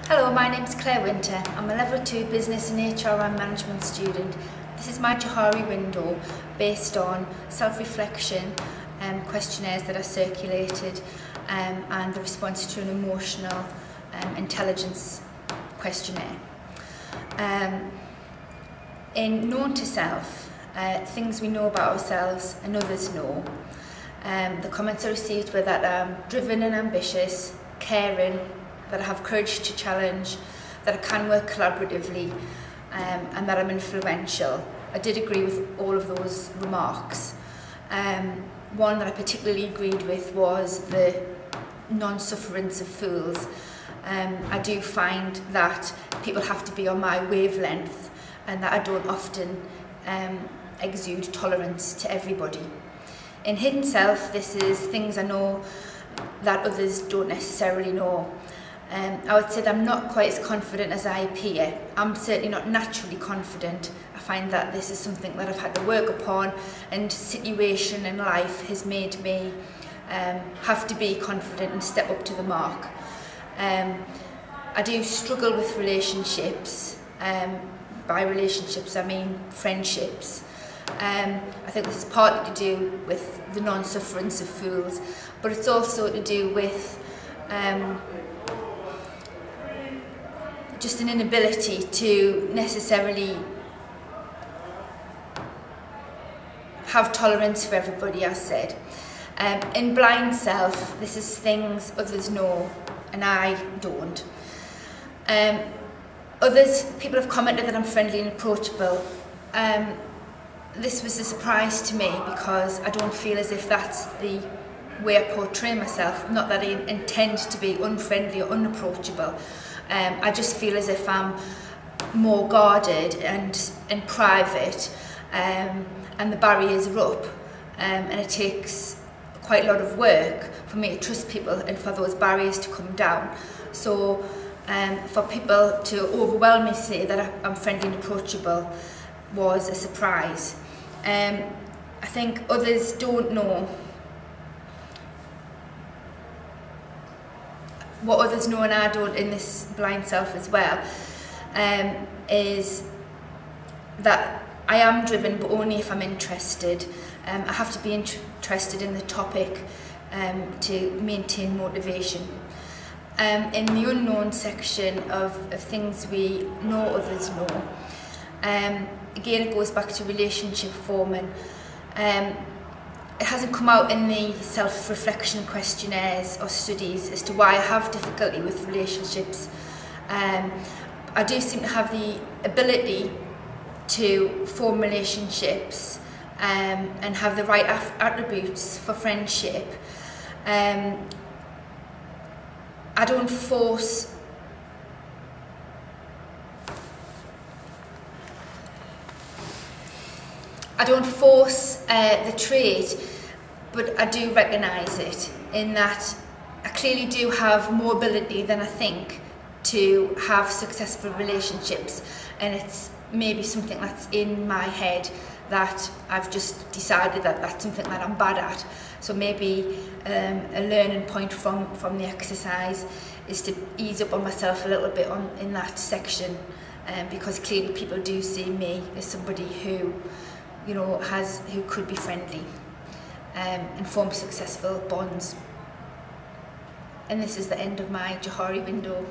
Hello, my name is Clare Winter. I'm a Level 2 Business and HR and Management student. This is my Johari window based on self-reflection questionnaires that are circulated and the response to an emotional intelligence questionnaire. In known to self, things we know about ourselves and others know. The comments I received were that I'm driven and ambitious, caring, that I have courage to challenge, that I can work collaboratively, and that I'm influential. I did agree with all of those remarks. One that I particularly agreed with was the non-sufferance of fools. I do find that people have to be on my wavelength and that I don't often exude tolerance to everybody. In hidden self, this is things I know that others don't necessarily know. I would say that I'm not quite as confident as I appear. I'm certainly not naturally confident. I find that this is something that I've had to work upon, and situation in life has made me have to be confident and step up to the mark. I do struggle with relationships. By relationships I mean friendships. I think this is partly to do with the non-sufferance of fools, but it's also to do with just an inability to necessarily have tolerance for everybody, as said. In blind self, this is things others know and I don't. People have commented that I'm friendly and approachable. This was a surprise to me because I don't feel as if that's the way I portray myself. Not that I intend to be unfriendly or unapproachable. I just feel as if I'm more guarded and private, and the barriers are up, and it takes quite a lot of work for me to trust people and for those barriers to come down. So for people to overwhelmingly say that I'm friendly and approachable was a surprise. I think others don't know what others know and I don't in this blind self as well, is that I am driven, but only if I'm interested. I have to be interested in the topic to maintain motivation. In the unknown section of things we know others know, again it goes back to relationship forming. It hasn't come out in the self-reflection questionnaires or studies as to why I have difficulty with relationships. I do seem to have the ability to form relationships and have the right attributes for friendship. I don't force the trait, but I do recognise it in that I clearly do have more ability than I think to have successful relationships, and it's maybe something that's in my head that I've just decided that that's something that I'm bad at. So maybe a learning point from the exercise is to ease up on myself a little bit in that section, because clearly people do see me as somebody who who could be friendly and form successful bonds. And this is the end of my Johari window.